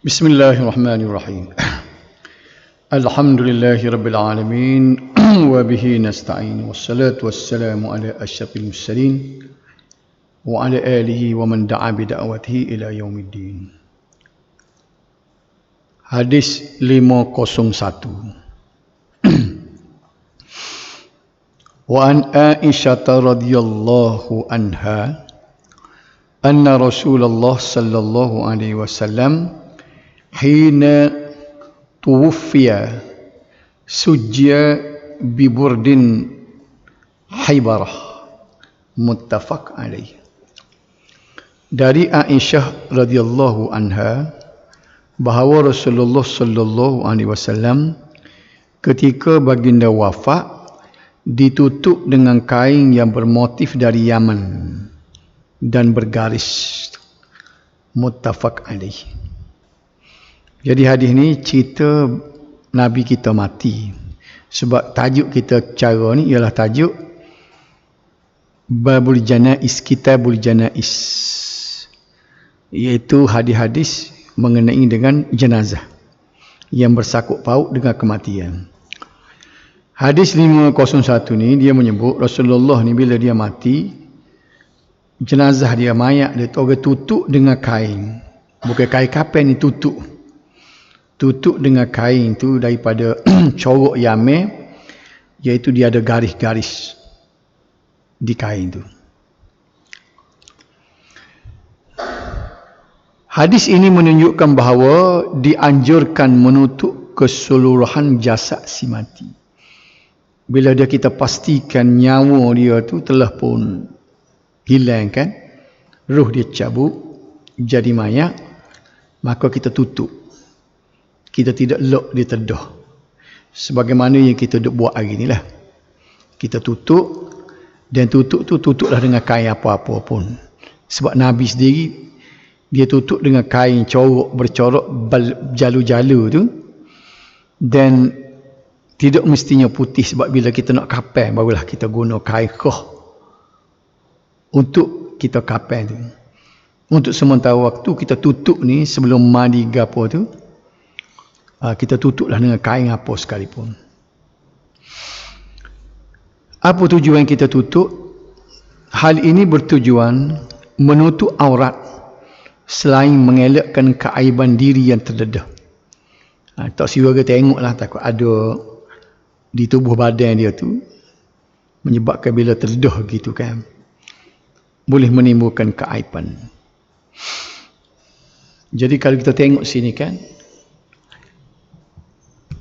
Bismillahirrahmanirrahim. Alhamdulillahi rabbil alamin wa bihi nasta'in wassalatu wassalamu ala asyrafil mursalin wa ala alihi wa man da'a bi da'watihi ila yaumiddin. Hadis 501. Wa an Aisyah radhiyallahu anha anna Rasulullah sallallahu alaihi wasallam hina tuwfiya sujya biburdin haibarah muttafaq alaih. Dari Aisyah radhiyallahu anha bahawa Rasulullah sallallahu alaihi wasallam ketika baginda wafat ditutup dengan kain yang bermotif dari Yaman dan bergaris, muttafaq alaih. Jadi hadis ni cerita Nabi kita mati. Sebab tajuk kita cara ni ialah tajuk Babul Janais, Kitabul Janais, iaitu hadis-hadis mengenai dengan jenazah yang bersangkut paut dengan kematian. Hadis 501 ni dia menyebut Rasulullah ni bila dia mati, jenazah dia, mayat dia tutup dengan kain. Bukan kain kapen ni, tutup dengan kain tu daripada corok Yaman, iaitu dia ada garis-garis di kain tu. Hadis ini menunjukkan bahawa dianjurkan menutup keseluruhan jasad si mati. Bila dia kita pastikan nyawa dia tu telah pun hilang kan, roh dia cabut jadi mayat, maka kita tutup. Kita tidak lock dia terdah. Sebagaimana yang kita duk buat hari ni lah. Kita tutup, dan tutup tu tutuplah dengan kain apa-apa pun. Sebab Nabi sendiri dia tutup dengan kain bercorok jalu-jalu tu, dan tidak mestinya putih, sebab bila kita nak kapen barulah kita guna kain khah untuk kita kapen tu. Untuk sementara waktu kita tutup ni sebelum mandi gapo tu, kita tutuplah dengan kain apa sekalipun. Apa tujuan kita tutup? Hal ini bertujuan menutup aurat selain mengelakkan keaiban diri yang terdedah. Tak siapa tengoklah, takut ada di tubuh badan dia tu menyebabkan bila terdedah gitu kan, boleh menimbulkan keaiban. Jadi kalau kita tengok sini kan,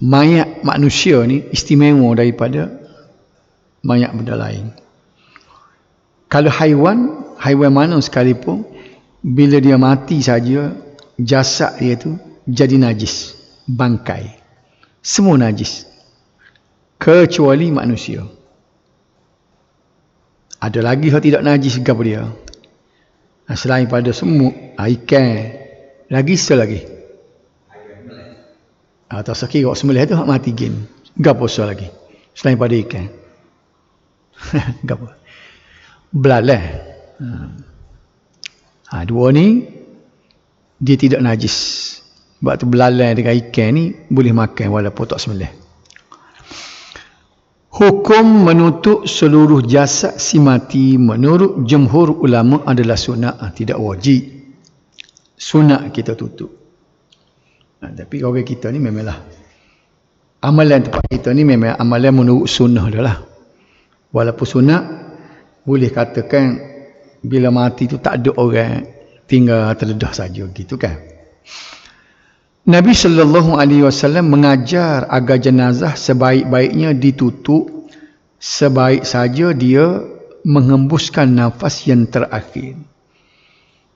mayat manusia ni istimewa daripada mayat benda lain. Kalau haiwan mana sekalipun, bila dia mati saja, jasad dia tu jadi najis, bangkai, semua najis, kecuali manusia. Ada lagi yang tidak najis ke apa dia? Selain pada semut, ikan, lagi selagi. Atau sekiranya sembelih tu hak mati gen. Gapo soal lagi? Selain pada ikan. Gapo? Belalah. Dua ni dia tidak najis. Sebab tu belalah dengan ikan ni boleh makan walaupun tak sembelih. Hukum menutup seluruh jasad si mati menurut jumhur ulama adalah sunat, tidak wajib. Sunat kita tutup. Tapi orang kita ni memanglah, amalan tempat kita ni memang amalan menurut sunnah dah lah. Walaupun sunat, boleh katakan bila mati tu tak ada orang, tinggal terdedah saja gitu kan. Nabi sallallahu alaihi wasallam mengajar agar jenazah sebaik-baiknya ditutup sebaik saja dia menghembuskan nafas yang terakhir.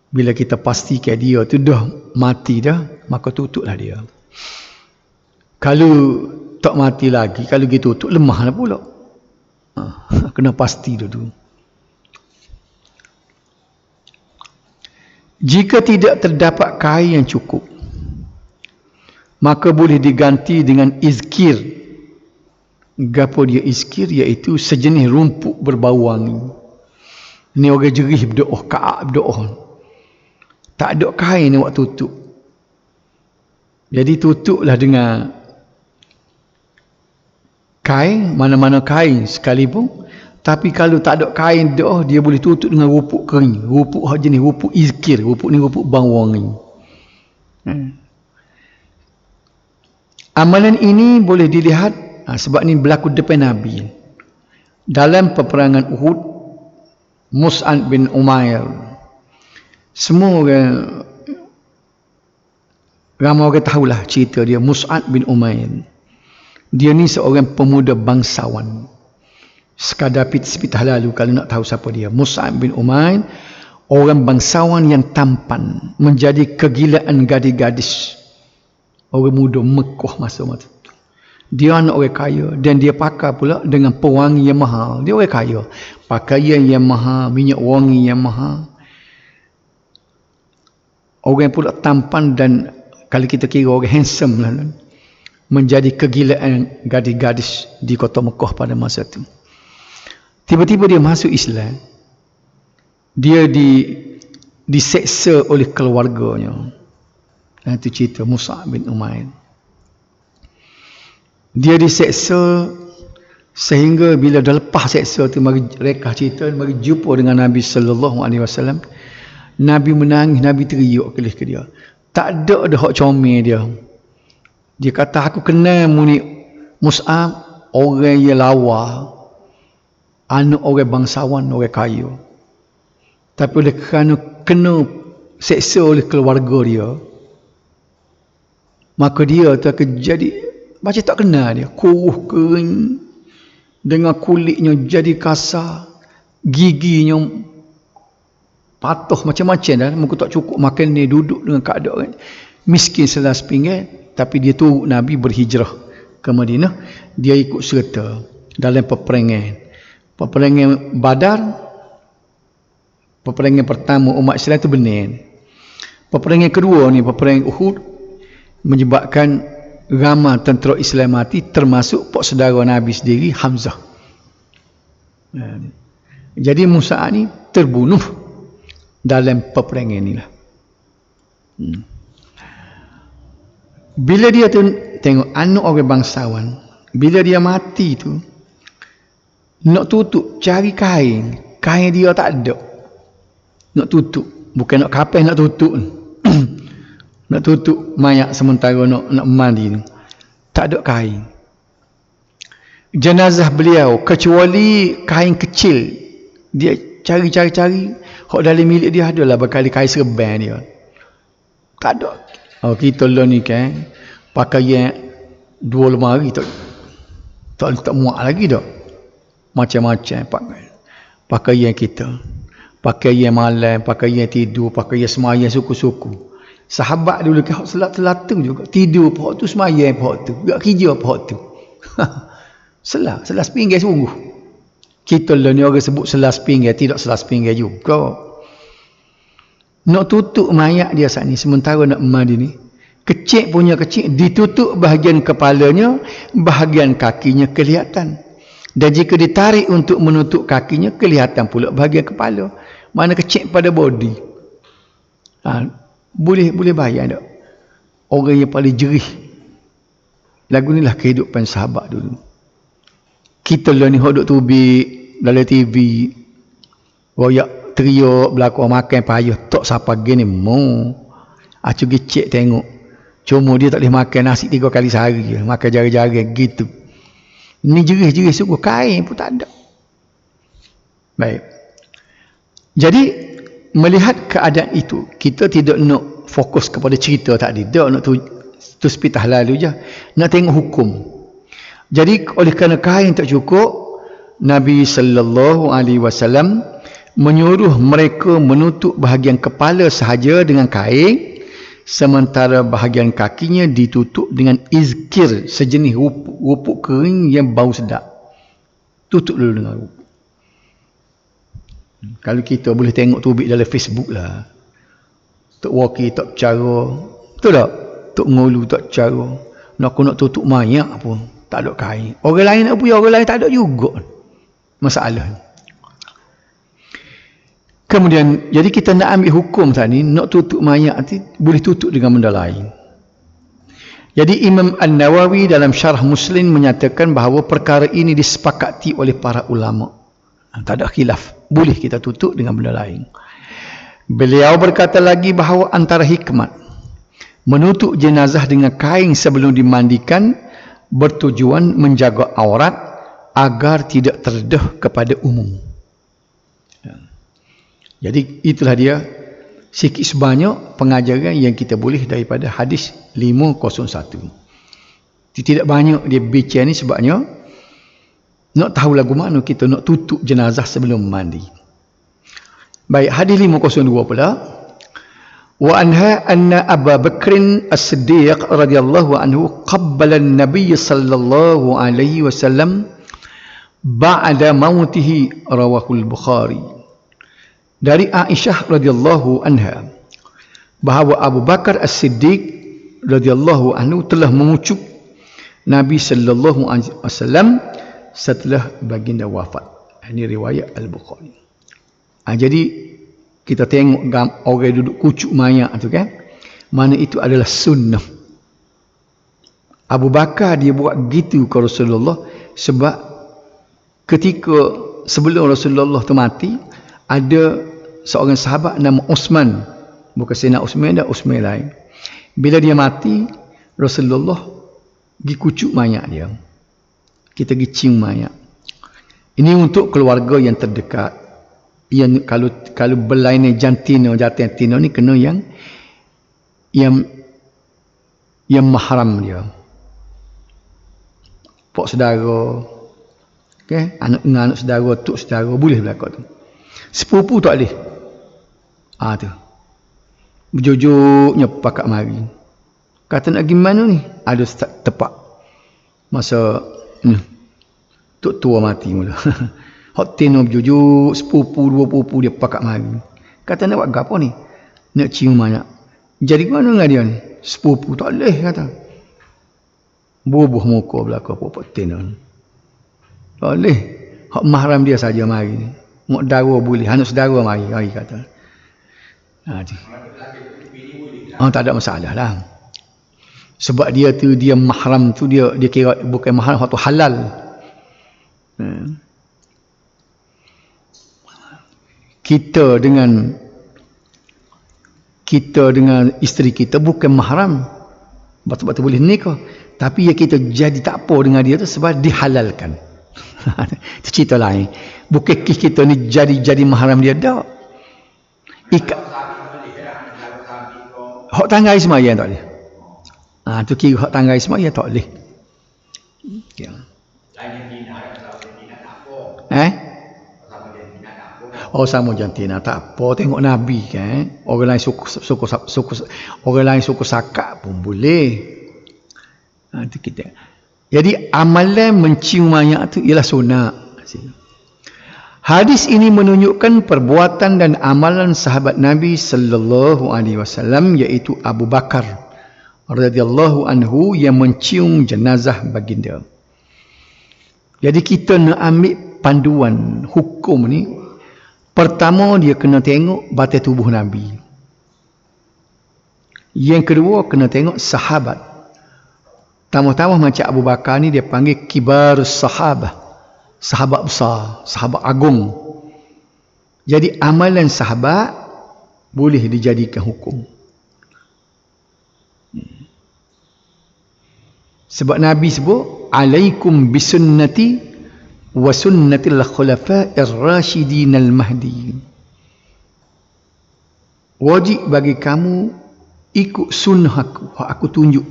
Bila kita pastikan dia tu dah mati dah, maka tutuplah dia. Kalau tak mati lagi, kalau kita tutup, lemahlah pula. Kena pasti dulu. Jika tidak terdapat kain yang cukup, maka boleh diganti dengan izkir. Gapo dia izkir? Iaitu sejenis rumput berbau wangi. Ni orang jerih berdoa, Ka'ab berdoa. Tak ada kain yang buat tutup. Jadi tutuplah dengan kain, mana-mana kain sekalipun. Tapi kalau tak ada kain dah, dia boleh tutup dengan rupuk kering. Rupuk jenis rupuk izkir. Rupuk ni rupuk bang wangi. Amalan ini boleh dilihat sebab ni berlaku depan Nabi. Dalam peperangan Uhud, Mus'ab bin Umair. Semua orang, ramai orang tahulah cerita dia, Mus'ab bin Umair. Dia ni seorang pemuda bangsawan. Sekadar sepitah lalu kalau nak tahu siapa dia. Mus'ab bin Umair, orang bangsawan yang tampan, menjadi kegilaan gadis-gadis. Orang muda Mekah masa itu. Dia anak orang kaya dan dia pakai pula dengan pewangi yang mahal. Dia orang kaya. Pakaian yang mahal, minyak wangi yang mahal. Orang pula tampan dan kalau kita kira orang handsome lah. Menjadi kegilaan gadis-gadis di kota Mekah pada masa itu. Tiba-tiba dia masuk Islam. Dia diseksa oleh keluarganya. Itu cerita Mus'ab bin Umair. Dia diseksa sehingga bila dah lepas seksa tu, mari rekah cerita, mari jumpa dengan Nabi sallallahu alaihi wasallam. Nabi menangis, Nabi teriak ke dia. Tak ada dah hak comel dia. Dia kata, aku kenal mu ni Mus'ab, orang yang lawa, anak orang bangsawan, orang kaya. Tapi oleh kerana kena seksa oleh keluarga dia, maka dia tu akan jadi macam tak kenal dia, kuruh kering, dengan kulitnya jadi kasar, giginya patuh macam-macam dah, muka tak cukup makan ni, duduk dengan keadaan miskin selas pinggan. Tapi dia turut Nabi berhijrah ke Madinah. Dia ikut serta dalam peperangan Badar. Peperangan pertama umat Islam itu benar. Peperangan kedua ni, peperangan Uhud, menyebabkan ramai tentera Islam mati, termasuk pak saudara Nabi sendiri, Hamzah. Jadi Musa ni terbunuh dalam peperangan inilah. Bila dia tu tengok anak orang bangsawan, bila dia mati tu, nak tutup, cari kain dia tak ada. Nak tutup, bukan nak kapas, nak tutup. Nak tutup mayat sementara nak mandi, tak ada kain. Jenazah beliau, kecuali kain kecil, dia cari, hak dalam milik dia adalah berkali kain serban dia. Tak ada. Oh, kita lah ni kan pakaian 2 lemari tak muat lagi dah. Macam-macam pakaian kita. Pakaian malam, pakaian tidur, pakaian semayang suku-suku. Sahabat dulu kan selat-selatu juga. Tidur pihak tu, semayang pihak tu. Gak kerja pihak tu. Selat sepinggan sungguh. Kita lah ni orang sebut selat sepinggan, tidak selat sepinggan juga. Nak tutup mayat dia saat ni, sementara nak mandi ni, kecil punya kecil, ditutup bahagian kepalanya, bahagian kakinya kelihatan. Dan jika ditarik untuk menutup kakinya, kelihatan pula bahagian kepala. Mana kecil pada body. Boleh bayar tak? Orang yang paling jerih. Lagu ni lah kehidupan sahabat dulu. Kita lah ni hodok tubik dalam TV, royak teriak belakang makan payah, tak siapa gini mu. Acu gecek tengok. Cuma dia tak boleh makan nasi 3 kali sehari, makan jari-jari gitu. Ni jerih-jerih sungguh, kain pun tak ada. Baik. Jadi melihat keadaan itu, kita tidak nak fokus kepada cerita tadi, tak nak tu sepitah lalu je, nak tengok hukum. Jadi oleh kerana kain tak cukup, Nabi sallallahu alaihi wasallam menyuruh mereka menutup bahagian kepala sahaja dengan kain, sementara bahagian kakinya ditutup dengan izkir, sejenis rupuk kering yang bau sedap. Tutup dulu dengan rupuk. Kalau kita boleh tengok tubik dalam Facebook lah, Tok Waki tak cara, betul tak? Tok Ngulu tak cara, nak tutup mayat pun tak ada kain. Orang lain nak punya, orang lain tak ada juga masalah. Kemudian, jadi kita nak ambil hukum tadi, nak tutup mayat nanti boleh tutup dengan benda lain. Jadi Imam An-Nawawi dalam Syarah Muslim menyatakan bahawa perkara ini disepakati oleh para ulama. Tak ada khilaf. Boleh kita tutup dengan benda lain. Beliau berkata lagi bahawa antara hikmat menutup jenazah dengan kain sebelum dimandikan bertujuan menjaga aurat agar tidak terdedah kepada umum. Jadi itulah dia sikit sebanyak pengajaran yang kita boleh daripada hadis 501. Tidak banyak dia bicara ni sebabnya nak tahu lagu mana kita nak tutup jenazah sebelum mandi. Baik, hadis 502 pula. Wa anha anna Abu Bakr As-Siddiq radhiyallahu anhu qabbala an-nabiy sallallahu alaihi wasallam ba'da mautihi, rawahu al-Bukhari. Dari Aisyah radhiyallahu anha bahawa Abu Bakar As-Siddiq radhiyallahu anhu telah mengucup Nabi sallallahu alaihi wasallam setelah baginda wafat. Ini riwayat Al-Bukhari. Jadi kita tengok orang duduk kucuk mayat tu kan, mana itu adalah sunnah. Abu Bakar dia buat gitu ke Rasulullah sebab ketika sebelum Rasulullah tu mati, ada seorang sahabat nama Uthman, bukan Sayyidina Uthman, dah Uthman lain. Bila dia mati, Rasulullah pergi kucuk mayat dia. Kita pergi cium mayat. Ini untuk keluarga yang terdekat. Yang kalau berlainan jantina ni kena yang mahram dia. Pak saudara, okay? Anak saudara, tok saudara boleh berlaku tu. Sepupu tak boleh. Tu. Berjujuknya pakak mari. Kata nak pergi mana ni? Ada tepat. Masa tok tua mati mula. Hak tino berjujuk, sepupu, dua pupu dia pakak mari. Kata nak buat apa ni? Nak cium mayat. Jadi mana dengan dia ni? Sepupu tak boleh kata. Bubuh muka belakang puak tino. Tak boleh. Hak mahram dia saja mari ni. Mak darah boleh, anak saudara mari kata. Tak ada masalah lah. Sebab dia mahram tu dia kira bukan mahram, hak tu halal. Kita dengan isteri kita bukan mahram. Sebab tu boleh nikah. Tapi ya kita jadi tak apa dengan dia tu sebab dihalalkan. Itu cerita lain. Bukan kita ni jadi mahram dia dah. Hak tanggai semaya tak boleh. Tu kira hak tanggai semaya tak boleh. Sama jantina tak apa, tengok Nabi kan. Orang lain suku sakak pun boleh. Itu kita. Jadi amalan mencium mayat itu ialah sunat. Hadis ini menunjukkan perbuatan dan amalan sahabat Nabi sallallahu alaihi wasallam, iaitu Abu Bakar radhiyallahu anhu yang mencium jenazah baginda. Jadi kita nak ambil panduan hukum ni, pertama dia kena tengok batin tubuh Nabi. Yang kedua kena tengok sahabat. Tambah-tambah macam Abu Bakar ni dia panggil kibarus sahabah. Sahabat besar, sahabat agung. Jadi amalan sahabat boleh dijadikan hukum. Sebab Nabi sebut, alaikum bisunnati wa sunnatil khulafa'ir rasyidin al-mahdi. Wajib bagi kamu ikut sunnah aku tunjuk.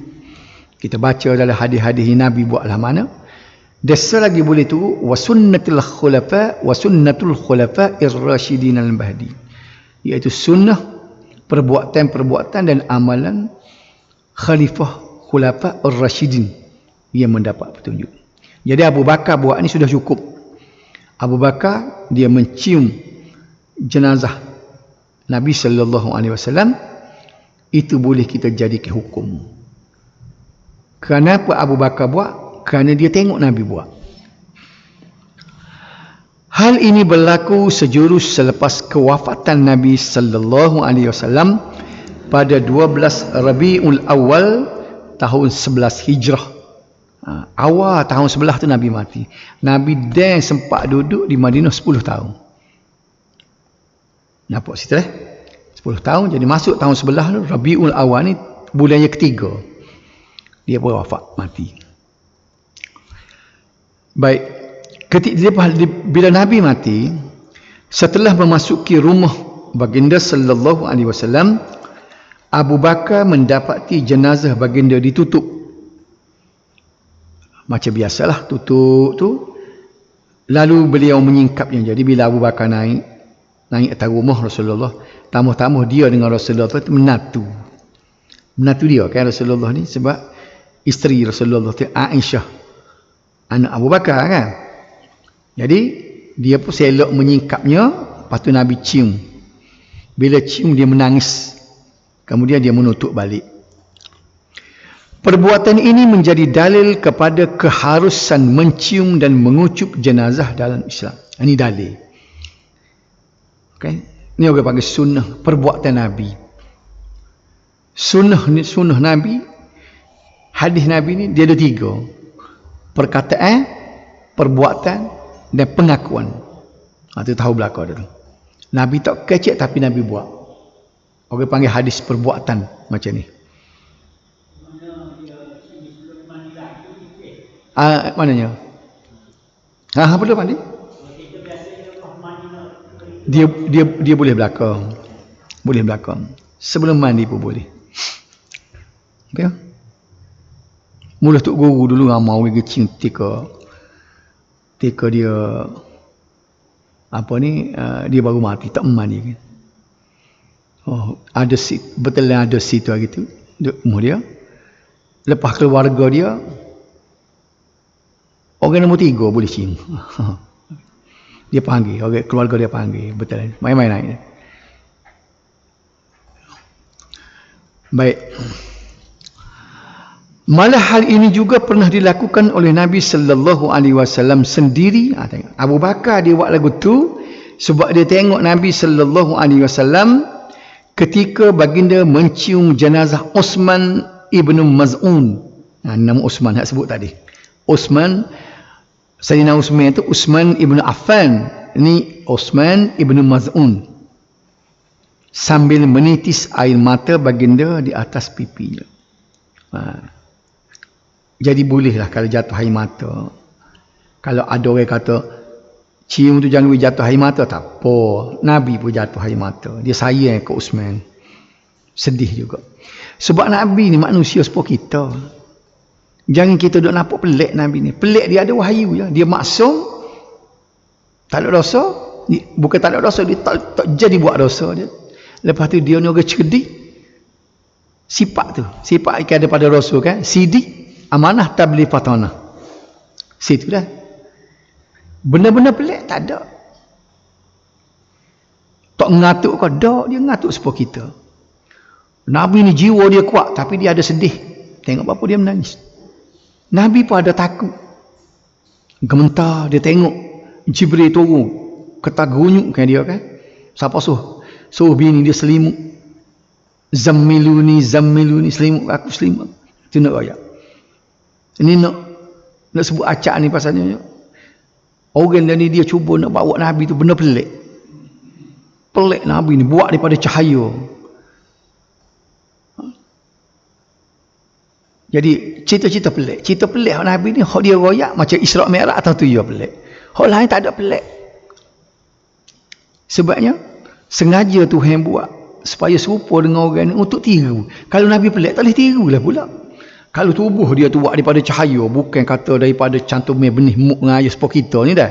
Kita baca dalam hadis-hadis Nabi buatlah mana. Desa lagi boleh tu wa sunnatul khulafa'ir rasyidin al-mahdi. Iaitu sunnah, perbuatan dan amalan khalifah khulafa ar-rasyidin yang mendapat petunjuk. Jadi Abu Bakar buat ni sudah cukup. Abu Bakar dia mencium jenazah Nabi sallallahu alaihi wasallam, itu boleh kita jadikan hukum. Kenapa Abu Bakar buat? Kerana dia tengok Nabi buat. Hal ini berlaku sejurus selepas kewafatan Nabi sallallahu alaihi wasallam pada 12 Rabiul Awal tahun 11 Hijrah. Awal tahun 11 tu Nabi mati. Nabi dan sempat duduk di Madinah 10 tahun. Nampak situ 10 tahun, jadi masuk tahun 11 tu Rabiul Awal ni bulan yang ketiga. Dia pun wafat, mati. Baik. Bila Nabi mati, setelah memasuki rumah baginda sallallahu alaihi wasallam, Abu Bakar mendapati jenazah baginda ditutup. Macam biasalah tutup tu. Lalu beliau menyingkapnya. Jadi bila Abu Bakar naik atas rumah Rasulullah, tamu-tamu dia dengan Rasulullah tu menatu dia kan Rasulullah ni, sebab isteri Rasulullah tu Aisyah, anak Abu Bakar kan. Jadi dia pun selok menyingkapnya. Lepas tu Nabi cium. Bila cium dia menangis. Kemudian dia menutup balik. Perbuatan ini menjadi dalil kepada keharusan mencium dan mengucup jenazah dalam Islam. Ini dalil. Okay. Ini orang panggil sunnah perbuatan Nabi. Sunnah Nabi, hadis Nabi ni dia ada 3. Perkataan, perbuatan dan pengakuan. Itu tahu belakang tu. Nabi tak kecek tapi Nabi buat. Orang panggil hadis perbuatan macam ni. Mananya? Belum mandi? Dia boleh belakang. Boleh belakang. Sebelum mandi pun boleh. Okey. Mula tok guru dulu ramai orang kecil ketika dia dia baru mati tak mandi kan. Ada betul ada situ gitu umur dia. Lepas keluarga dia orang nombor 3 boleh cium. Dia panggil, orang keluarga dia panggil, betul. Main-main naik. Baik. Malah hal ini juga pernah dilakukan oleh Nabi sallallahu alaihi wasallam sendiri. Tengok. Abu Bakar dia buat lagu tu sebab dia tengok Nabi sallallahu alaihi wasallam ketika baginda mencium jenazah Uthman ibn Maz'un. Nama Uthman nak sebut tadi. Sayyidina Uthman itu Uthman ibn Affan. Ini Uthman ibn Maz'un. Sambil menitis air mata baginda di atas pipinya. Jadi bolehlah kalau jatuh air mata. Kalau ada orang kata cium tu jangan jatuh air mata, tak apa. Nabi pun jatuh air mata. Dia sayang ke Uthman. Sedih juga. Sebab Nabi ni manusia seperti kita. Jangan kita duk nampak pelik Nabi ni. Pelik dia ada wahyu je. Dia maksum. Tak ada dosa. Bukan tak ada dosa. Dia tak jadi buat dosa dia. Lepas tu dia ni orang cerdik. Sifat tu. Sifat ikan daripada Rasul kan. Sidik. Amanah tabligh fatanah. Situ dah. Benar-benar pelik tak ada. Tak ngatuk ke dak, dia ngatuk seperti kita. Nabi ni jiwa dia kuat tapi dia ada sedih. Tengok apa dia menangis. Nabi pun ada takut. Gementar dia tengok Jibril turun ketagunyuk kan dia kan. Siapa suruh bini dia selimut. Zammiluni selimut aku selimut. Itu nak royak. Ini nak sebut acak ni pasalnya. Orang ni dia cuba nak bawa Nabi tu benda pelik. Pelik Nabi ni buat daripada cahaya. Jadi cerita-cerita pelik. Cerita pelik Nabi ni hak dia royak macam Isra' Mi'raj atau tu dia pelik. Hak lain tak ada pelik. Sebabnya sengaja Tuhan buat supaya serupa dengan orang ni untuk tiru. Kalau Nabi pelik tak boleh tiru lah pula. Kalau tubuh dia tu buat daripada cahaya, bukan kata daripada cantumnya benih muk dengan air seperti kita ni dah.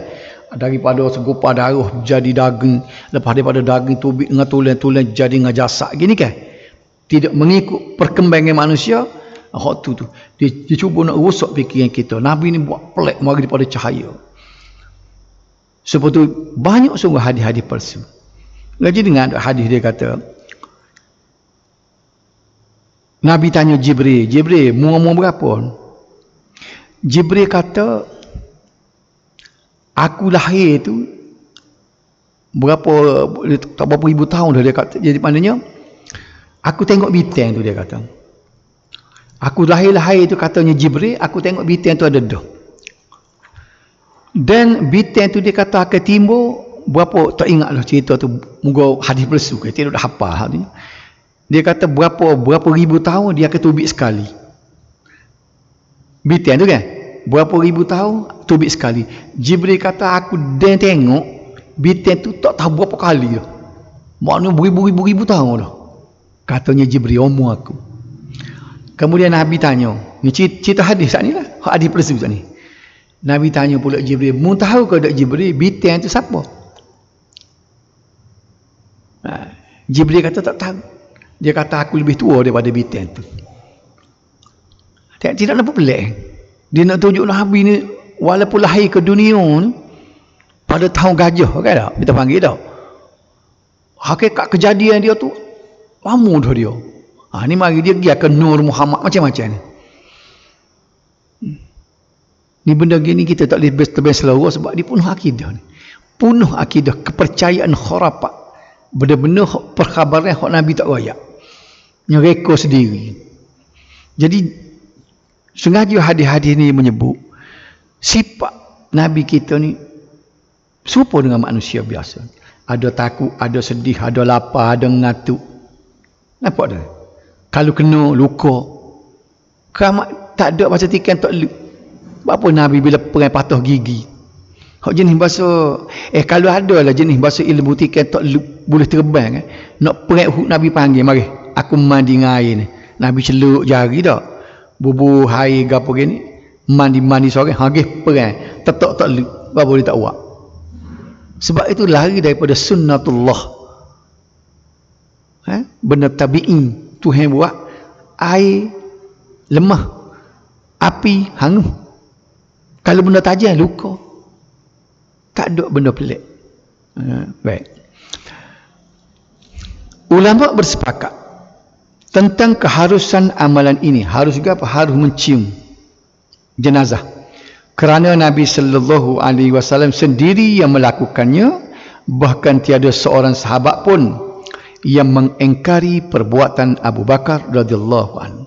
Daripada segupar darah jadi daging, lepas daripada daging tubik dengan tulang-tulang jadi dengan jasad gini kan. Tidak mengikut perkembangan manusia. Hak tu dia cuba nak rosak fikiran kita. Nabi ni buat pelik mari daripada cahaya. Sebab tu banyak sungguh hadis-hadis palsu. Lagi dengan hadis dia kata Nabi tanya Jibril, mu umur berapa? Jibril kata aku lahir tu tak berapa ribu tahun dah dia kata. Jadi maknanya aku tengok bintang tu, dia kata. Aku lahir tu katanya Jibril, aku tengok bintang tu ada dah. Dan bintang tu dia kata akan timbul berapa, tak ingatlah cerita tu, moga hadis palsu ke tidak dah hafal hal ni. Dia kata berapa ribu tahun dia akan tubik sekali. Bintang tu kan? Berapa ribu tahun tubik sekali. Jibril kata aku dan tengok bintang tu tak tahu berapa kali dah. Maknanya beribu-ribu tahun dah. Katanya Jibril umur aku. Kemudian Nabi tanya, ni cerita hadis tak ni lah, hadis palsu tak ni. Nabi tanya pula Jibril, mu tahu ke tak Jibril bintang tu siapa? Jibril kata tak tahu. Dia kata aku lebih tua daripada bintang tu. Tidak nampak pelik. Dia nak tunjuk Nabi ni walaupun lahir ke dunia ni pada tahun gajah kan tak? Kita panggil tak? Hakikat kejadian dia tu lama dah dia. Ni mari dia pergi ke Nur Muhammad macam-macam ni. Ni benda gini kita tak boleh terbang selera sebab dia penuh akidah ni. Penuh akidah, kepercayaan khurafat. Benda-benda perkhabaran hak Nabi tak royak. Nyereka sendiri. Jadi sengaja hadis-hadis ni menyebut sifat Nabi kita ni serupa dengan manusia biasa. Ada takut, ada sedih, ada lapar, ada ngantuk. Nampak tak? Kalau kena luka, keramat tak ada masa tikan tak lu. Apa Nabi bila perang patah gigi? Hak jenis bahasa kalau ada lah jenis bahasa ilmu tikan tak lu, boleh terbang kan. Nak perang Uhud Nabi panggil, mari aku mandi dengan air ni. Nabi celuk jari dak. Bubuh air gapo gini, mandi sore hagih perang. Tetok tak lu, apa boleh tak buat. Sebab itu lari daripada sunnatullah. Benda tabi'in Tuhan buat, air lemah, api hangus. Kalau benda tajam luka. Tak ada benda pelik. Baik. Ulama bersepakat tentang keharusan amalan ini. Harus juga apa? Harus mencium jenazah. Kerana Nabi sallallahu alaihi wasallam sendiri yang melakukannya, bahkan tiada seorang sahabat pun yang mengingkari perbuatan Abu Bakar radhiyallahu anhu.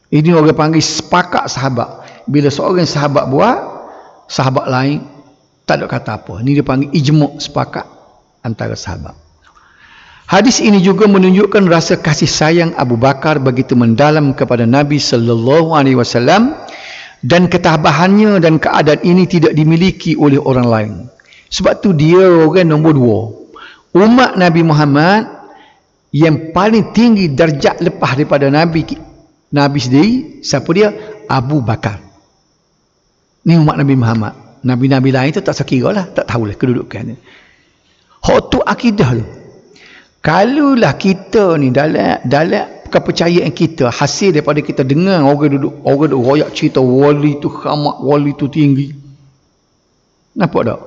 Ini orang panggil sepakat sahabat. Bila seorang sahabat buat, sahabat lain tak ada kata apa. Ini dia panggil ijma' sepakat antara sahabat. Hadis ini juga menunjukkan rasa kasih sayang Abu Bakar begitu mendalam kepada Nabi sallallahu alaihi wasallam, dan ketabahannya dan keadaan ini tidak dimiliki oleh orang lain. Sebab tu dia orang nombor 2. Umat Nabi Muhammad yang paling tinggi darjat lepas daripada Nabi sendiri, siapa dia? Abu Bakar. Ni umat Nabi Muhammad. Nabi-nabi lain tu tak sekira lah, tak tahulah kedudukannya. Hak tu akidah tu. Kalulah kita ni dalam kepercayaan kita, hasil daripada kita dengar orang duduk royak cerita wali tu khamak, wali tu tinggi. Nampak tak?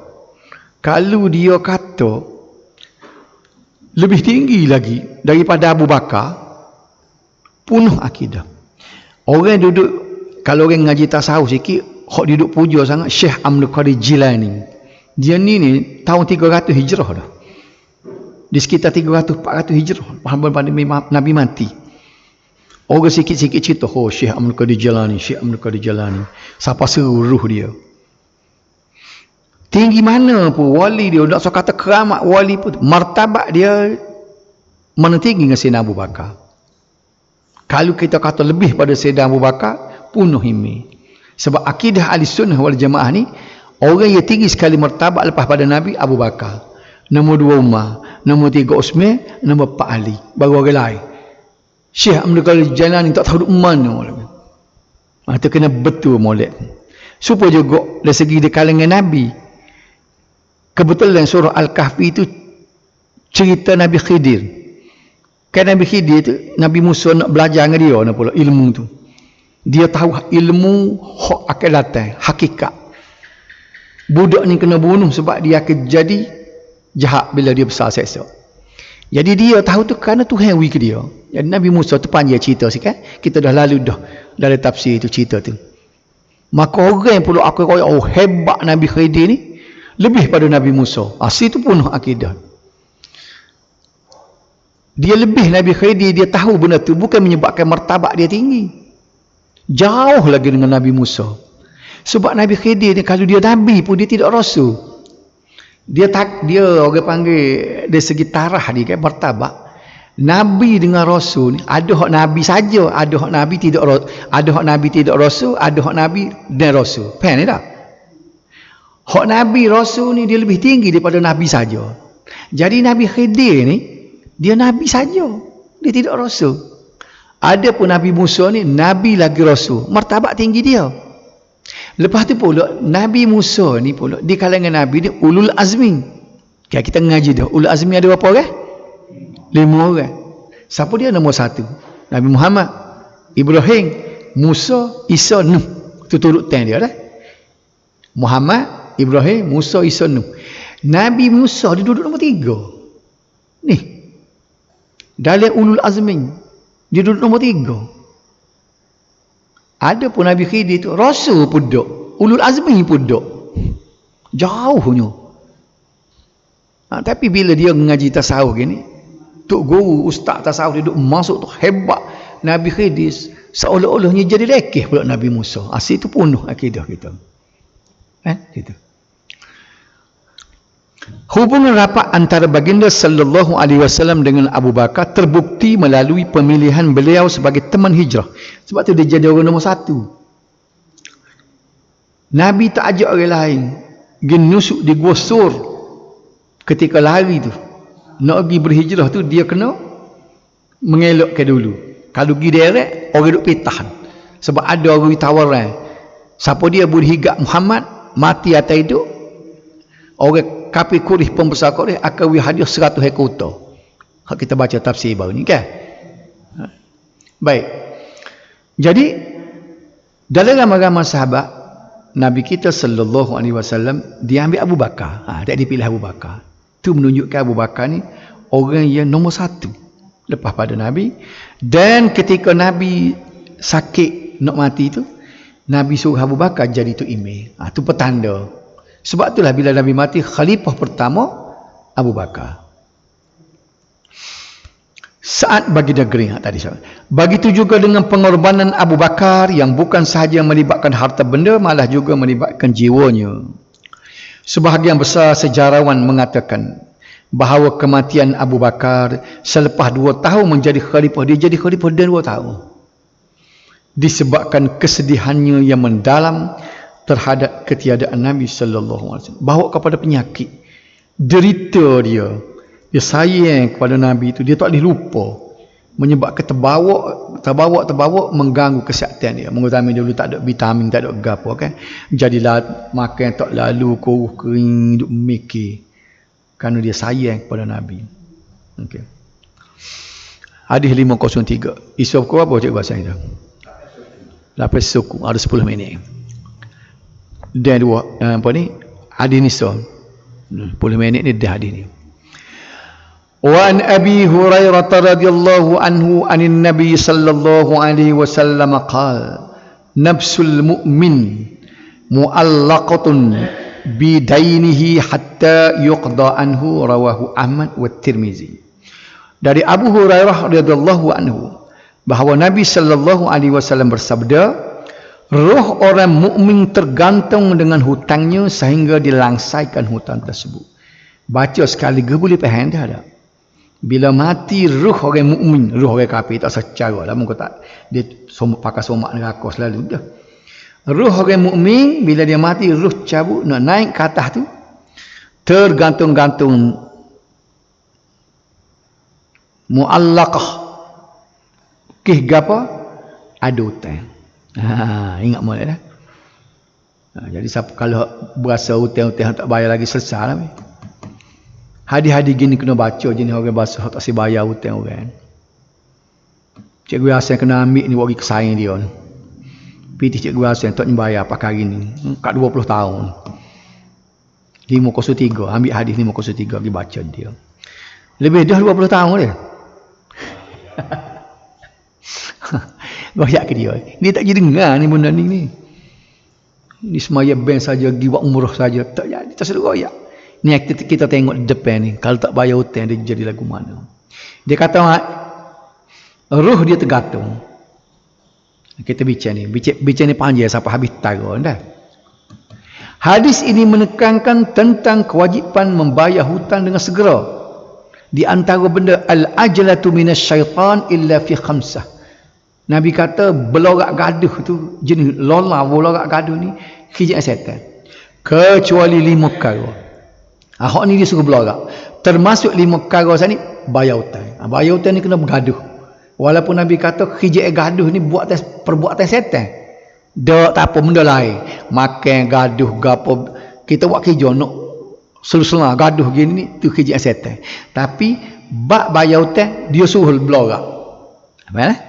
Kalau dia kata lebih tinggi lagi daripada Abu Bakar, penuh akidah. Orang duduk, kalau orang ngaji tasawuf sikit, hak duduk puja sangat Syekh Abdul Qadir Jilani. Dia ni tahun 300 hijrah dah. Di sekitar 300-400 hijrah pada Nabi mati. Orang sikit-sikit cerita, oh Syekh Abdul Qadir Jilani, Syekh Abdul Qadir Jilani. Siapa seruh dia? Tinggi mana pun wali dia, nak so kata keramat wali pun, martabat dia mana tinggi dengan Sayyidina Abu Bakar. Kalau kita kata lebih pada Sayyidina Abu Bakar, penuh imi. Sebab akidah ahli sunnah wal jamaah ni, orang yang tinggi sekali martabat lepas pada Nabi, Abu Bakar. Nombor 2 Umar, nombor 3 Uthman, nombor 4 Ali. Baru orang lain. Syekh Abdul Qadir Jilani tak tahu duk mana. Itu kena betul molek. Supaya juga dari segi di kalangan Nabi, kebetulan surah Al-Kahfi itu cerita Nabi Khidir. Kan Nabi Khidir tu, Nabi Musa nak belajar dengan dia nak pula ilmu tu. Dia tahu ilmu hak akan datang, hakikat. Budak ni kena bunuh sebab dia akan jadi jahat bila dia besar seksa. Jadi dia tahu tu kerana Tuhan bagi ke dia. Jadi Nabi Musa tu panjang cerita sikit kan. Kita dah lalu dah dalam tafsir itu cerita tu. Maka orang yang perlu aku kata, oh hebat Nabi Khidir ni lebih pada Nabi Musa. Asli tu penuh akidah. Dia lebih Nabi Khidir, dia tahu benda tu bukan menyebabkan martabat dia tinggi. Jauh lagi dengan Nabi Musa. Sebab Nabi Khidir ni kalau dia Nabi pun dia tidak rasul. Dia orang panggil dari segi tarah dia kan martabat. Nabi dengan rasul ni ada hak Nabi saja, ada hak Nabi tidak ada hak Nabi tidak rasul, ada hak Nabi dan rasul. Faham tak? Hak Nabi rasul ni dia lebih tinggi daripada Nabi saja. Jadi Nabi Khidir ni dia Nabi saja, dia tidak rasul. Ada pun Nabi Musa ni Nabi lagi rasul, martabat tinggi dia. Lepas tu pula Nabi Musa ni pula di kalangan Nabi ni ulul azmi. Kita ngaji dah. Ulul azmi ada berapa orang? 5 orang. Siapa dia nombor 1? Nabi Muhammad, Ibrahim, Musa, Isa, Nuh. Itu turut ten dia dah. Muhammad, Ibrahim, Musa, Isa, Nuh. Nabi Musa dia duduk nombor 3. Ni. Dalam ulul azmi dia duduk nombor 3. Ada pun Nabi Khidir tu rasul pun duduk, ulul azmi pun duduk. Jauhnya. Tapi bila dia mengaji tasawuf gini, tok guru ustaz tasawuf dia duduk masuk tu hebat. Nabi Khidir seolah-olahnya jadi lekeh pula Nabi Musa. Asyik tu penuh akidah kita. Gitu. Hubungan rapat antara baginda sallallahu alaihi wasallam dengan Abu Bakar terbukti melalui pemilihan beliau sebagai teman hijrah. Sebab tu dia jadi orang nombor 1. Nabi tak ajak orang lain pergi nusuk di Gua Sur. Ketika lari tu nak pergi berhijrah tu dia kena mengelakkan dulu. Kalau pergi direct orang duk pitah. Sebab ada orang tawaran. Siapa dia berhigak Muhammad mati atau hidup, orang kafir Quraisy pembesar Quraisy akan beri hadiah 100 ekor unta. Hak kita baca tafsir baru ni kan. Baik. Jadi dalam ramai-ramai sahabat Nabi kita sallallahu alaihi wasallam dia ambil Abu Bakar. Tak dipilih Abu Bakar. Itu menunjukkan Abu Bakar ni orang yang nombor 1 lepas pada Nabi. Dan ketika Nabi sakit nak mati tu, Nabi suruh Abu Bakar jadi tu imam. Itu petanda. Sebab itulah bila Nabi mati, khalifah pertama Abu Bakar. Saat bagi negeri tadi. Begitu juga dengan pengorbanan Abu Bakar yang bukan sahaja melibatkan harta benda, malah juga melibatkan jiwanya. Sebahagian besar sejarawan mengatakan bahawa kematian Abu Bakar selepas 2 tahun menjadi khalifah, dia jadi khalifah dan 2 tahun. Disebabkan kesedihannya yang mendalam terhadap ketiadaan Nabi sallallahu alaihi wasallam, bawa kepada penyakit, derita dia sayang kepada Nabi itu, dia tak boleh lupa, menyebabkan terbawa mengganggu kesihatan dia. Mengutamakan dulu tak ada vitamin, tak ada gapo kan, jadilah makan tak lalu, kuruh kering, duk mikir kerana dia sayang kepada Nabi. Okey. Hadis 503. Isu apa cik bahasa itu? Lapis suku ada 10 minit. Dan hadis ni 10 minit ni dah hadis ni. Wa an Abi Hurairah radhiyallahu anhu anin Nabi sallallahu alaihi wasallam qala nafsul mu'min mu'allaqatun bidainihi hatta yuqda anhu, rawahu Ahmad wa Tirmizi. Dari Abu Hurairah radhiyallahu anhu bahawa Nabi sallallahu alaihi wasallam bersabda, roh orang mukmin tergantung dengan hutangnya sehingga dilangsaikan hutang tersebut. Baca sekali ke boleh faham dah tak? Bila mati roh orang mukmin, roh orang kafir tak secara lah, muka tak dia pakai somak neraka selalu dah. Roh orang mukmin bila dia mati, roh cabut nak naik ke atas tu tergantung-gantung, muallaqah, kih gapa ada hutang. Ingat molek dah. Jadi siapa kalau berasa hutang-hutang tak bayar lagi, selesai lah. Hadis-hadis gini kena baca jenis orang bahasa tak si bayar hutang orang. Cikgu Hasan kena ambil ni bagi kesaing dia. Pitih Cikgu Hasan tak bayar pakai hari ni. Kat 20 tahun. 503 ambil hadis 503 pergi baca dia. Lebih dah 20 tahun dia. Goyak ke dia. Dia tak jadi dengar ni benda ni. Ni semaya bank saja, pergi buat umrah saja. Tak jadi, tak selalu goyak. Ni kita tengok di depan ni. Kalau tak bayar hutang, dia jadi lagu mana. Dia kata roh dia tergantung. Kita bincang ni panjang sampai habis taruh dah. Hadis ini menekankan tentang kewajipan membayar hutang dengan segera. Di antara benda al-ajlatu minasyaitan illa fi khamsah. Nabi kata belorak gaduh tu jenis belorak gaduh ni khijat setan. Kecuali 5 perkara. Hak ni dia suruh belorak. Termasuk 5 perkara ni bayar hutang. Bayar hutang ni kena bergaduh. Walaupun Nabi kata khijat gaduh ni perbuatan setan. Dak tak apa benda lain. Makan gaduh gapo kita buat kerja nak selu-selu gaduh gini ni tu kerja setan. Tapi bab bayar hutang dia suruh belorak. Apa?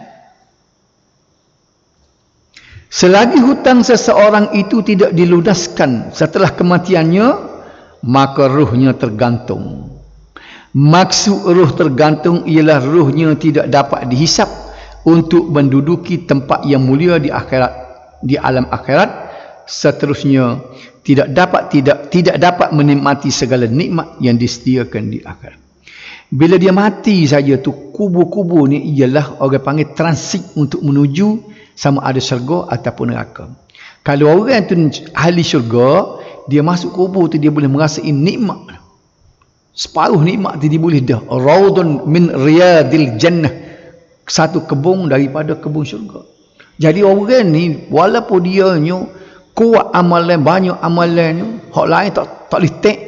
Selagi hutang seseorang itu tidak dilunaskan setelah kematiannya, maka ruhnya tergantung. Maksud ruh tergantung ialah ruhnya tidak dapat dihisap untuk menduduki tempat yang mulia di akhirat. Di alam akhirat seterusnya tidak dapat menikmati segala nikmat yang disediakan di akhirat. Bila dia mati saja tu kubur-kubur ni ialah orang panggil transit untuk menuju sama ada syurga ataupun neraka. Kalau orang tu ahli syurga, dia masuk kubur tu dia boleh merasai nikmat. Separuh nikmat tu dia boleh dah. Raudun min riyadil jannah. Satu kebun daripada kebun syurga. Jadi orang ni walaupun dia kuat amalan, banyak amalan, hak lain tak boleh take,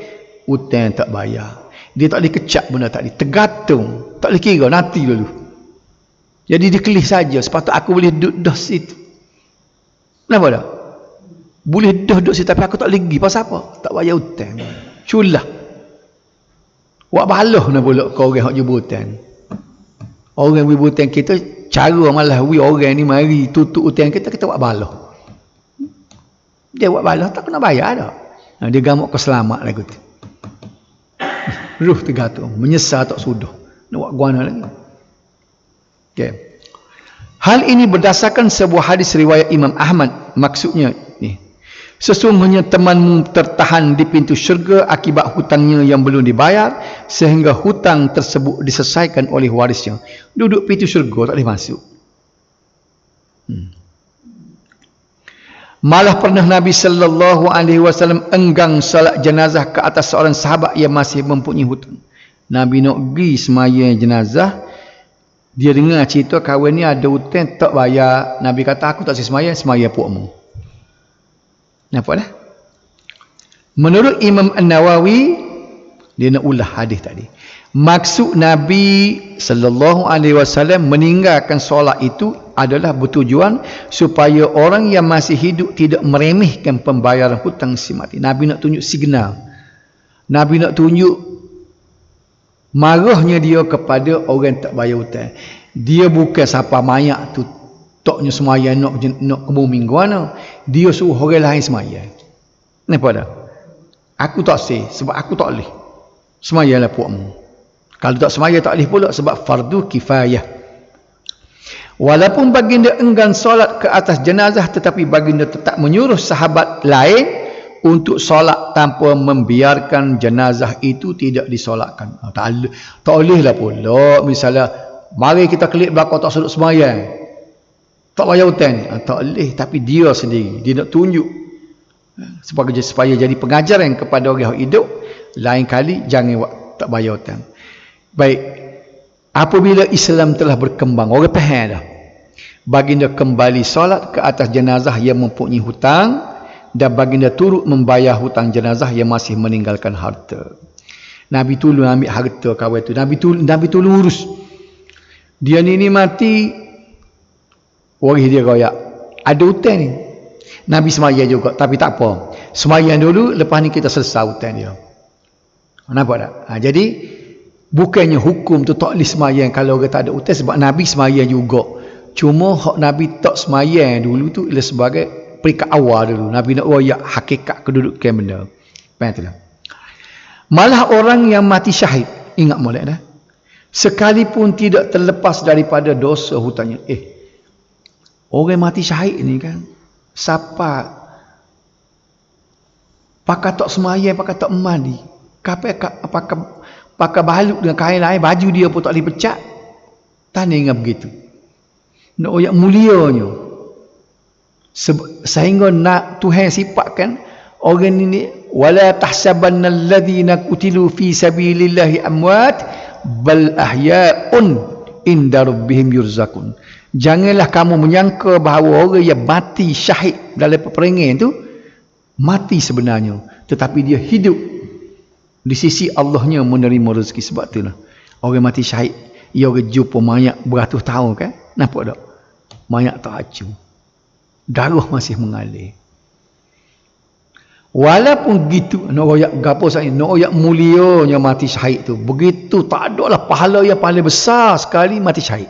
hutang tak bayar. Dia tak boleh kecap benda tak boleh, tergantung, tak boleh kira nanti dulu. Jadi dia kelih saja, sepatutnya aku boleh duduk dah situ. Kenapa dah? Boleh duduk situ tapi aku tak boleh pergi pasal apa? Tak bayar hutang. Culah. Wak baloh nak pula kau orang hak jemputan. Orang jemputan kita cara malah orang ni mari tutup hutang kita buat baloh. Dia buat baloh tak kena bayar dah. Dia gamuk keselamat lagu tu. Ruh tergantung, menyesal tak sudah. Nak buat guana lagi. Okay. Hal ini berdasarkan sebuah hadis riwayat Imam Ahmad. Maksudnya ni. Sesungguhnya temanmu tertahan di pintu syurga akibat hutangnya yang belum dibayar sehingga hutang tersebut diselesaikan oleh warisnya. Duduk pintu syurga tak boleh masuk. Malah pernah Nabi sallallahu alaihi wasallam enggan solat jenazah ke atas seorang sahabat yang masih mempunyai hutang. Nabi nak pergi sembahyang jenazah, dia dengar cerita kawan ni ada hutang tak bayar. Nabi kata aku tak sembahyang puakmu. Nampak dah? Menurut Imam An-Nawawi, dia nak ulah hadis tadi. Maksud Nabi sallallahu alaihi wasallam meninggalkan solat itu adalah bertujuan supaya orang yang masih hidup tidak meremehkan pembayaran hutang si mati. Nabi nak tunjuk signal. Nabi nak tunjuk marahnya dia kepada orang tak bayar hutang. Dia bukan siapa mayat tu toknya semayang nak kebun mingguan. Dia suruh orang lain semayang. Nampak tak? Aku tak say sebab aku tak boleh. Semayanglah puakmu. Kalau tak semayang tak boleh pula sebab fardu kifayah. Walaupun baginda enggan solat ke atas jenazah tetapi baginda tetap menyuruh sahabat lain untuk solat tanpa membiarkan jenazah itu tidak disolatkan. Tak boleh lah pula. Misalnya mari kita klik belakang tak sudut semayang. Tak bayar hutang. Tak boleh. Tapi dia sendiri. Dia nak tunjuk. Supaya jadi pengajaran kepada orang yang hidup. Lain kali jangan tak bayar hutang. Baik. Apabila Islam telah berkembang. Orang faham dah. Baginda kembali solat ke atas jenazah yang mempunyai hutang. Dan baginda turut membayar hutang jenazah yang masih meninggalkan harta. Nabi tolong ambil harta kawan tu. Nabi tolong urus. Dia ni mati. Waris dia royak. Ada hutang ni. Nabi semayang juga. Tapi tak apa. Semayang dulu. Lepas ni kita selesai hutang dia. Nampak tak? Jadi. Bukannya hukum tu tak boleh semayang kalau orang tak ada hutang. Sebab Nabi semayang juga. Cuma hak Nabi tak semayang dulu tu. Ialah sebagai peringkat awal dulu. Nabi nak royak hakikat kedudukan benda. Faham tu lah. Malah orang yang mati syahid. Ingat molek dah. Sekalipun tidak terlepas daripada dosa hutangnya. Orang mati syahid ni kan, siapa pakai tak semayang, pakai tak mandi, pakai pakai balut dengan kain lain, baju dia pun tak boleh pecat. Tanya ingat begitu. Nak oyak mulianya. Sehingga nak Tuhan sifatkan orang ini, wala tahsabanna alladhina qutilu fi sabilillahi amwat bal ahya'un inda rabbihim yurzaqun. Janganlah kamu menyangka bahawa orang yang mati syahid dalam peperangan itu mati sebenarnya, tetapi dia hidup di sisi Allahnya menerima rezeki. Sebab itulah orang mati syahid, ia orang jumpa mayat beratus tahun kan, nampak tak? Mayat tak hancur, darah masih mengalir. Walaupun gitu, nak royak gapo saya, nak royak mulianya mati syahid tu, begitu tak ada lah pahala yang paling besar sekali mati syahid.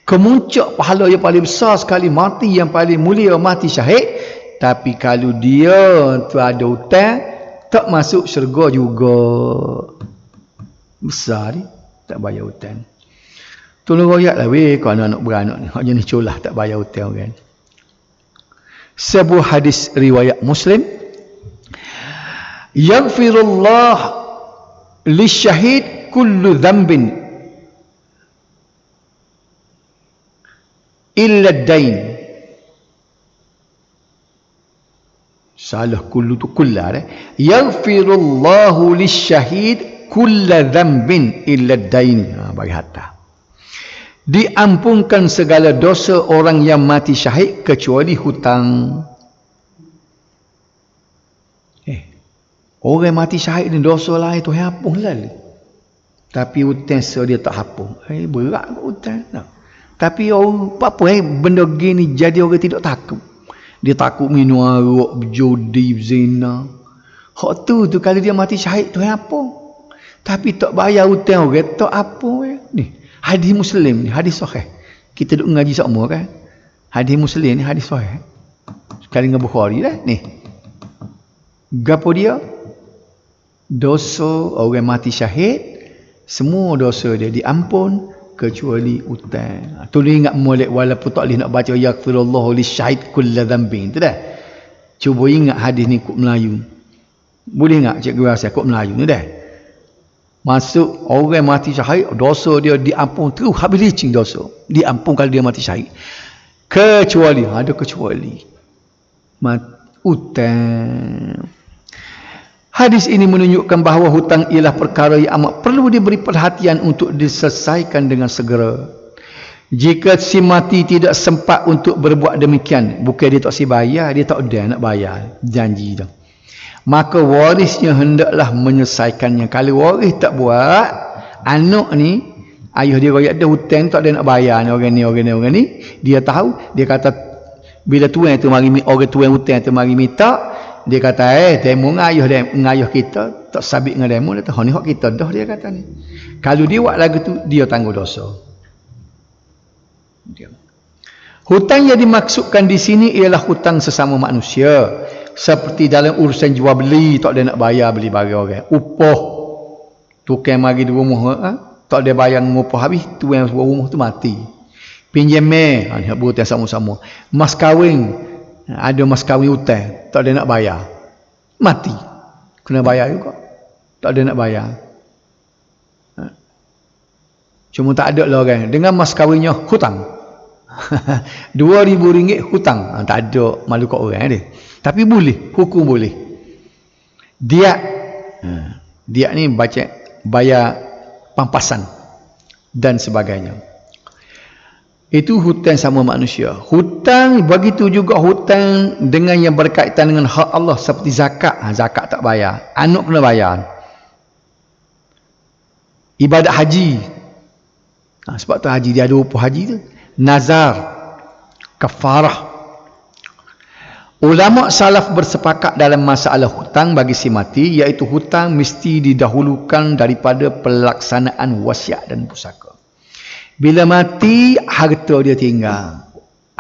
Kemuncak pahala yang paling besar sekali mati yang paling mulia mati syahid. Tapi kalau dia tu ada hutang, tak masuk syurga juga. Besar ni, tak bayar hutang. Tolong royak lah weh, kalau anak beranak ni, hak jenis colah tak bayar hutang kan. Sebuah hadis riwayat Muslim, yaghfirullah lisyahid kullu dhanbin illa ad-dain. Salah kullu tu kullar. Yaghfirullahu lisyahid kulla dhanbin illa ad-dain. Bagi hatta. Diampunkan segala dosa orang yang mati syahid kecuali hutang. Orang mati syahid ni dosa lain tu hapus lalu. Tapi hutang dia tak hapus. Berat kot hutang. No. Tapi orang apa benda gini jadi orang tidak takut. Dia takut minum arak, berjudi, berzina. Hak tu kalau dia mati syahid tu apa? Tapi tak bayar hutang orang tak apa. Ni hadis Muslim ni, hadis sahih. Kita duk ngaji sama kan? Hadis Muslim ni hadis sahih. Sekali dengan Bukhari lah ni. Gapo dia? Dosa orang mati syahid, semua dosa dia diampun kecuali hutang. Tu ingat molek walaupun tak boleh nak baca yaghfirullahu lisyahid kulla dhanbin tu dah. Cuba ingat hadis ni kod Melayu. Boleh ingat cikgu rasa kod Melayu ni dah. Masuk orang mati syahid, dosa dia diampun terus habis licin dosa. Diampun kalau dia mati syahid. Kecuali ada kecuali hutang. Hadis ini menunjukkan bahawa hutang ialah perkara yang amat perlu diberi perhatian untuk diselesaikan dengan segera. Jika si mati tidak sempat untuk berbuat demikian, bukan dia tak si bayar, dia tak ada nak bayar, janji dah. Maka warisnya hendaklah menyelesaikannya. Kalau waris tak buat, anak ni, ayah dia royak ada hutang tak ada nak bayar ni, orang ni, dia tahu, dia kata bila tuan tu mari orang tuan hutang tu mari minta, dia kata demo ngayah kita tak sabit dengan demo dia tahu ni hak kita dah, dia kata ni. Kalau dia buat lagu tu dia tanggung dosa. Hutang yang dimaksudkan di sini ialah hutang sesama manusia, seperti dalam urusan jual beli tak ada nak bayar beli barang orang. Upah tukang mari di rumah tak ada bayar upah habis tuan rumah tu mati. Pinjam ni hutang sama-sama. Mas kahwin ada mas kahwin hutang tak ada nak bayar, mati kena bayar juga, tak ada nak bayar. Cuma tak ada lah orang dengan mas kahwinnya hutang RM2,000 hutang, tak ada malu kat orang dia. Tapi boleh, hukum boleh. Dia ni baca bayar pampasan dan sebagainya. Itu hutang sama manusia. Hutang begitu juga hutang dengan yang berkaitan dengan hak Allah seperti zakat. Zakat tak bayar, anak kena bayar. Ibadat haji. Sebab tu haji dia ada upah haji tu. Nazar, kafarah. Ulama salaf bersepakat dalam masalah hutang bagi si mati, iaitu hutang mesti didahulukan daripada pelaksanaan wasiat dan pusaka. Bila mati, harta dia tinggal.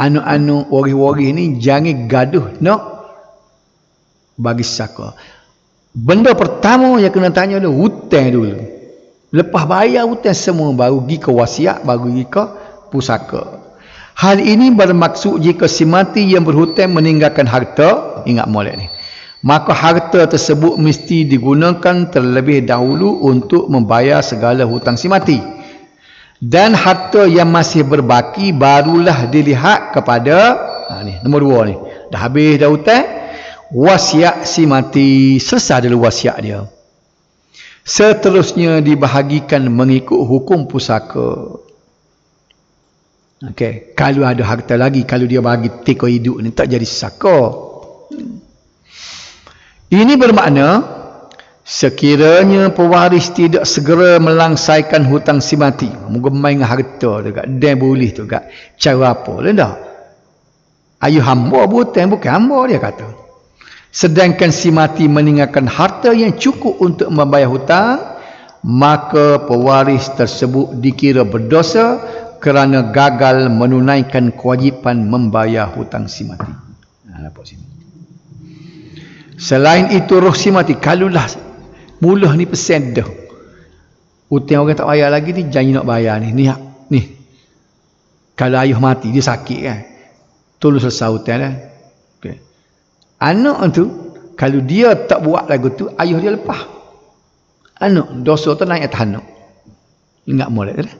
Anak-anak waris-waris ni jangan gaduh nak bagi saka. Benda pertama yang kena tanya dulu, hutang dulu. Lepas bayar hutang semua, baru pergi ke wasiat, baru pergi ke pusaka. Hal ini bermaksud jika si mati yang berhutang meninggalkan harta, ingat molek ni, maka harta tersebut mesti digunakan terlebih dahulu untuk membayar segala hutang si mati. Dan harta yang masih berbaki barulah dilihat kepada ni nombor 2 ni. Dah habis dah hutang, wasiat si mati, selesai dulu wasiat dia. Seterusnya dibahagikan mengikut hukum pusaka. Okey, kalau ada harta lagi, kalau dia bagi teko hidup ni tak jadi saka. Ini bermakna sekiranya pewaris tidak segera melangsaikan hutang si mati, moga main harta dekat dan boleh tu dekat cara apa lah dah. Ayuh hamba hutang bukan hamba dia kata. Sedangkan si mati meninggalkan harta yang cukup untuk membayar hutang, maka pewaris tersebut dikira berdosa kerana gagal menunaikan kewajipan membayar hutang si mati. Nampak sini. Selain itu roh si mati, kalulah mula ni pesen dah, hutang orang tak bayar lagi ni, janji nak bayar ni. Kalau ayuh mati dia sakit kan, tolong selesai hutang dah. Okay. Anak tu kalau dia tak buat lagu tu, ayuh dia lepas. Anak dosa tu naik atas anak. Ingat molek dah.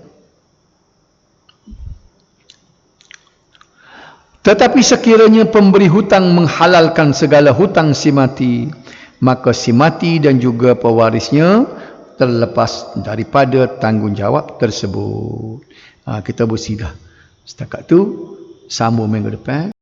Tetapi sekiranya pemberi hutang menghalalkan segala hutang si mati, maka si mati dan juga pewarisnya terlepas daripada tanggungjawab tersebut. Kita bersih dah. Setakat tu, sambung minggu depan.